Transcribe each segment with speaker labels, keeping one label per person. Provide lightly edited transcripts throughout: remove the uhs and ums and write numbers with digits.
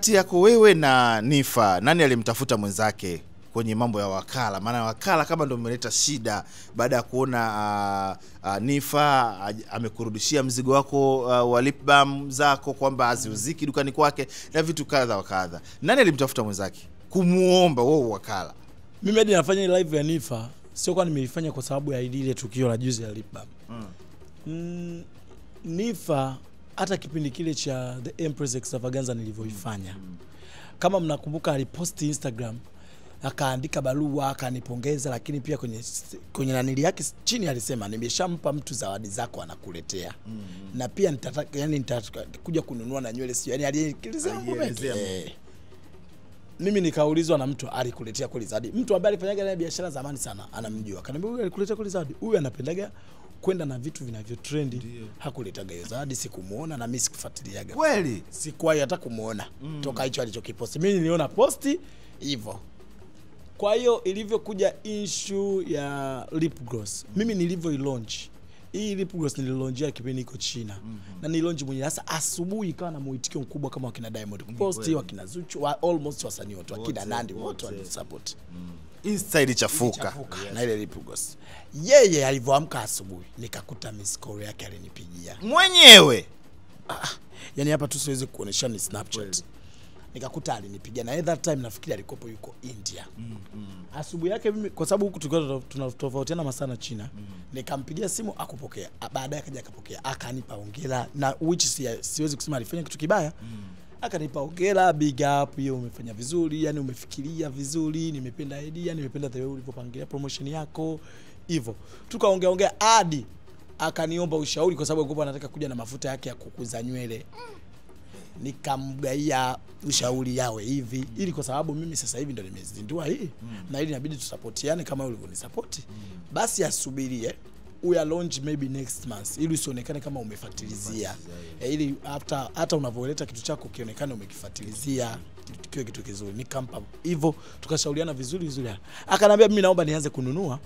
Speaker 1: kati yako wewe na Nifa, nani alimtafuta mwenzake kwenye mambo ya wakala? Maana wakala kama ndio umeleta shida baada ya kuona Nifa amekurudishia mzigo wako wa lip balm zako kwamba haziuziki dukani kwake na vitu kadha wa kadha. Nani alimtafuta mwenzake kumuomba wewe wakala?
Speaker 2: Mimi hadi nafanya live ya Nifa sio kwa nimeifanya kwa sababu ya ile tukio la juzi ya lip balm. Nifa hata kipindi kile cha The Empress Extravaganza nilivyoifanya. Kama mnakumbuka aliposti Instagram akaandika barua akanipongeza, lakini pia kwenye nanili yake chini alisema nimeshampa mtu zawadi zako anakuletea. Na pia nitakuja kununua na nywele sio. Yani alielezea mimi nikaulizwa na mtu alikuletea kweli zawadi. Mtu ambaye alifanyaga naye biashara zamani sana anamjua. Akaniambia huyu alikuletea kweli zawadi. Huyu anapendaga kwenda na vitu vinavyo trendi. Hakuletaga hiyo zawadi, sikumuona na mimi sikufuatiliaga.
Speaker 1: Kweli?
Speaker 2: Sikuwahi hata kumuona. Toka hicho alichokiposti. Mimi niliona posti hivyo. Kwa hiyo ilivyokuja issue ya lip gloss, mimi nilivyo-launch. Hii lip gloss nililaunchia kipindi iko China. Na nilaunch mwenyewe sasa asubuhi ikawa na muitikio mkubwa kama wakina Diamond. Posti wakina Zuchu, almost wasanii wote, wakina Nandi wote walisupport.
Speaker 1: Inside chafuka.
Speaker 2: Na ile lip gloss. Yeye alivyoamka asubuhi nikakuta miss call yake alinipigia.
Speaker 1: Mwenyewe.
Speaker 2: Yani hapa tu siwezi kuonesha ni Snapchat. Nikakuta alinipigia na that time nafikiri alikopo yuko India. Asubuhi yake mimi kwa sababu huku tulikuwa tunatofautiana masaa na China. Nikampigia simu akupokea. Baadaye akaja akapokea. Akanipa hongera na which siwezi kusema alifanya kitu kibaya. Akanipa hongera, big up, hiyo umefanya vizuri, yani umefikiria vizuri, nimependa idea, nimependa the way ulivyopangilia promotion yako. Hivyo. Tukaongea hadi akaniomba ushauri kwa sababu alikuwa anataka kuja na mafuta yake ya kukuza nywele. Nikamgaia ushauri yawe hivi ili kwa sababu mimi sasa hivi ndo nimezindua hii na ili inabidi tusapotiane kama ulivyonisupport. Basi asubirie uya launch maybe next month ili usionekane kama umefuatilizia. Ili hata unavyoleta kitu chako kionekane umekifuatilizia, kiwe kitu kizuri. Nikampa hivyo, tukashauriana vizuri. Akaniambia mimi naomba nianze kununua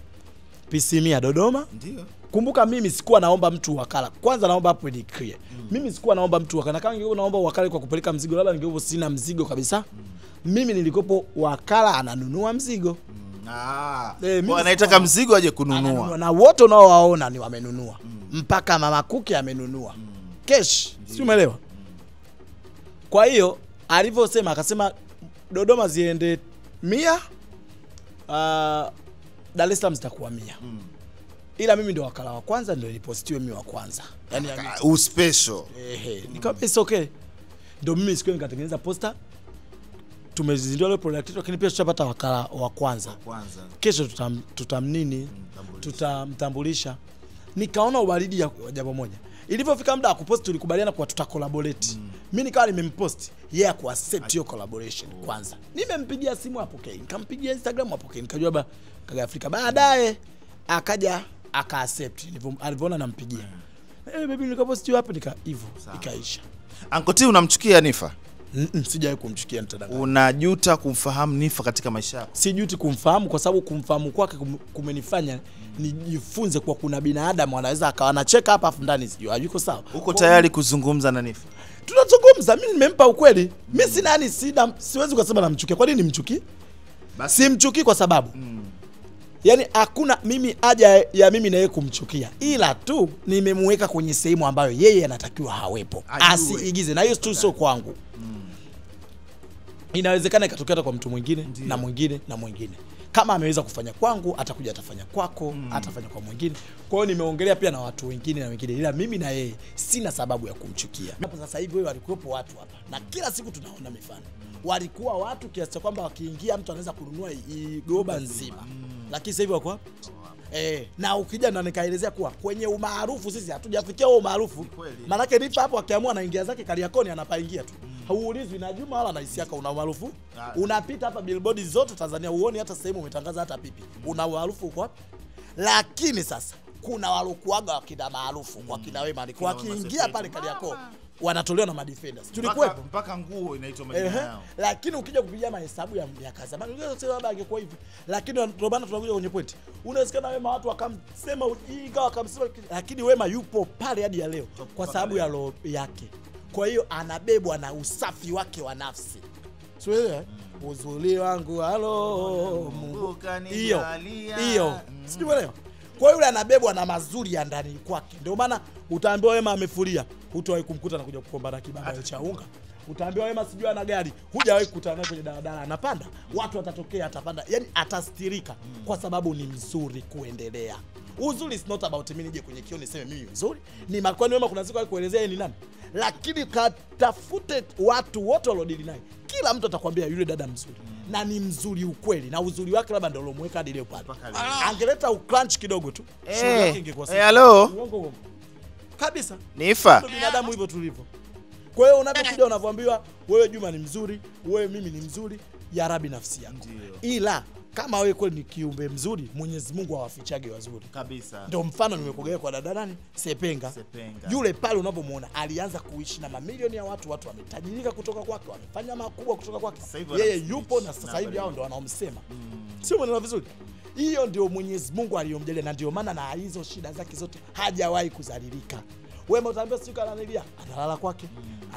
Speaker 2: PCMia Dodoma.
Speaker 1: Ndio.
Speaker 2: Kumbuka mimi sikuwa naomba mtu wakala. Kwanza naomba hapo ni clear. Mimi sikuwa naomba mtu wakala. Kama ningekuwa naomba wakala kwa kupeleka mzigo, labda ningekuwa sina mzigo kabisa. Mimi nilikopo wakala ananunua mzigo.
Speaker 1: Anaitaka mzigo aje kununua.
Speaker 2: Na wote unaowaona ni wamenunua. Mpaka Mama Kuki amenunua. Cash. Si umeelewa? Kwa hiyo alivyosema akasema Dodoma ziende 100, Dar es Salaam zitakuwa 100. Ila mimi ndio wakala wa kwanza, ndio nilipostiwe mimi wa kwanza.
Speaker 1: Yani special.
Speaker 2: Nikamwambia it's okay. Ndio mimi siku nikatengeneza poster. Tumezindua ile product lakini pia tutapata wakala wa kwanza. Kesho tutamtambulisha. Nikaona ubaridi ya jambo moja. Ilipofika muda wa kupost tulikubaliana kwa tutacollaborate. Mimi nikawa nimempost yeye ku accept hiyo collaboration kwanza. Nimempigia simu apokee. Nikampigia Instagram apokee. Nikajua ba kaga Afrika. Baadaye akaja aka-accept alivyoona nampigia. Baby nikaposti hapo hivyo ikaisha.
Speaker 1: Uncle T unamchukia Nifa?
Speaker 2: Sijawahi kumchukia nitadanganya.
Speaker 1: Unajuta kumfahamu Nifa katika maisha yako?
Speaker 2: Sijuti kumfahamu kwa sababu kumfahamu kwake kumenifanya nijifunze kwa kuna binadamu anaweza akawa anacheka hapa afu ndani sijui hayuko sawa.
Speaker 1: Uko tayari kuzungumza na Nifa?
Speaker 2: Tunazungumza, mimi nimempa ukweli. Mimi siwezi kusema namchukia. Kwa nini nimchukie? Simchuki kwa sababu yani hakuna mimi haja ya mimi na yeye kumchukia, ila tu nimemweka kwenye sehemu ambayo yeye anatakiwa hawepo, asiigize, na hiyo tu sio kwangu. Inawezekana ikatokea hata kwa mtu mwingine na mwingine na mwingine. Kama ameweza kufanya kwangu, atakuja atafanya kwako, atafanya kwa mwingine. Kwa hiyo nimeongelea pia na watu wengine na wengine, ila mimi na yeye sina sababu ya kumchukia. Hapo sasa hivi wewe walikuwepo watu hapa na kila siku tunaona mifano. Walikuwa watu kiasi cha kwamba wakiingia mtu anaweza kununua Goba nzima. Lakini sasa hivi wako hapa. Na ukija na nikaelezea kuwa kwenye umaarufu sisi hatujafikia huo umaarufu. Maana yake Nifa hapo akiamua anaingia zake Kariakoni anapaingia tu. Hauulizwi na Juma wala na Isiaka una umaarufu. Unapita hapa billboard zote Tanzania uone hata sehemu umetangaza hata pipi. Una umaarufu uko wapi? Lakini sasa kuna walokuaga wakina maarufu kwa kina Wema alikuwa akiingia pale Kariakoni wanatolewa na madefenders. Tulikuwepo
Speaker 1: mpaka nguo inaitwa majina yao.
Speaker 2: Lakini ukija kupigia mahesabu ya miaka zamani ungeweza kusema labda angekuwa hivi. Lakini ndio bana tunakuja kwenye point. Unawezekana Wema watu wakamsema ujinga wakamsema, lakini Wema yupo pale hadi ya leo kwa sababu ya roho yake. Kwa hiyo anabebwa na usafi wake wa nafsi. Sio uzuri wangu halo Mungu hiyo. Sijuelewa. Kwa yule anabebwa na mazuri ya ndani kwake. Ndio maana utaambiwa Wema amefulia, hutowahi kumkuta na kuja kukomba na kibaba cha unga. Utaambiwa Wema sijui ana gari, hujawahi kukutana naye kwenye daladala anapanda. Watu watatokea atapanda, yani atastirika kwa sababu ni mzuri kuendelea. Uzuri is not about mimi nije kwenye kioo niseme mimi mzuri. Ni makwani Wema kuna siku alikuelezea ni nani. Lakini katafute watu wote walodili naye. Kila mtu atakwambia yule dada mzuri. Na ni mzuri ukweli, na uzuri wake labda ndio ulomweka hadi leo pale. Angeleta ucrunch kidogo tu. Shughuli yake ingekuwa sawa.
Speaker 1: Hello.
Speaker 2: Uongo. Kabisa.
Speaker 1: Nifa.
Speaker 2: Binadamu hivyo tulivyo. Kwa hiyo unapokuja unavyoambiwa wewe Juma ni mzuri, wewe mimi ni mzuri, ya Rabi nafsi yako. Ila kama wewe kweli ni kiumbe mzuri, Mwenyezi Mungu hawafichage wazuri.
Speaker 1: Kabisa.
Speaker 2: Ndio mfano nimekugelea kwa dada nani? Sepenga. Yule pale unapomuona alianza kuishi na mamilioni ya watu wametajirika kutoka kwake, wamefanya makubwa kutoka kwake. Yeye yupo na sasa hivi hao ndio wanaomsema. Sio mwenendo vizuri. Hiyo ndio Mwenyezi Mungu aliyomjalia, na ndio maana na hizo shida zake zote hajawahi kuzalilika. Wema utaambia siku ananilia, analala kwake,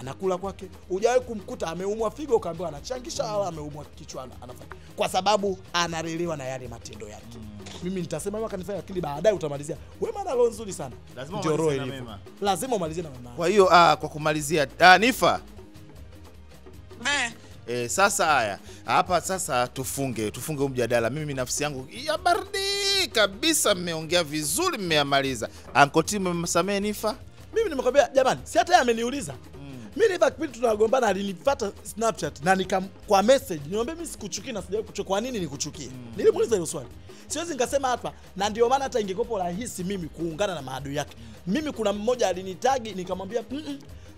Speaker 2: anakula kwake. Hujawahi kumkuta ameumwa figo ukaambiwa anachangisha wala ameumwa kichwa anafanya. Kwa sababu analelewa na yale matendo yake. Mimi nitasema Wema kanifanya, lakini baadaye utamalizia Wema ana roho nzuri sana. Ndio roho ilivyo. Lazima umalizie na Wema.
Speaker 1: Kwa hiyo kwa kumalizia Nifa. Sasa haya hapa sasa tufunge mjadala. Mimi nafsi yangu ya baridi kabisa, mmeongea vizuri, mmeyamaliza. Uncle Tim mmemsamehe Nifa?
Speaker 2: Mimi nimekwambia jamani, si hata yeye ameniuliza. Mimi Nifa kipindi tunagombana alinifuata Snapchat na kwa message niombe mimi sikuchukia na sijawahi kuchukia. Kwa nini nikuchukie? Nilimuuliza hilo swali. Siwezi nikasema hapa, na ndio maana hata ingekopo rahisi mimi kuungana na maadui yake. Mimi kuna mmoja alinitagi nikamwambia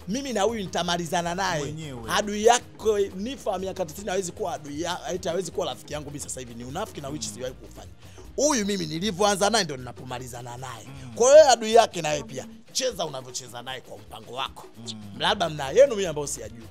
Speaker 2: mimi na huyu nitamalizana naye. Adui yako Nifa miaka 90 hawezi kuwa adui yako, hawezi kuwa rafiki yangu mimi sasa hivi. Ni unafiki na which siwahi kufanya. Huyu mimi nilivyoanza naye ndio ninapomalizana naye. Kwa hiyo adui yake naye pia cheza unavyocheza naye kwa mpango wako. Labda mna yenu mimi ambao siyajui.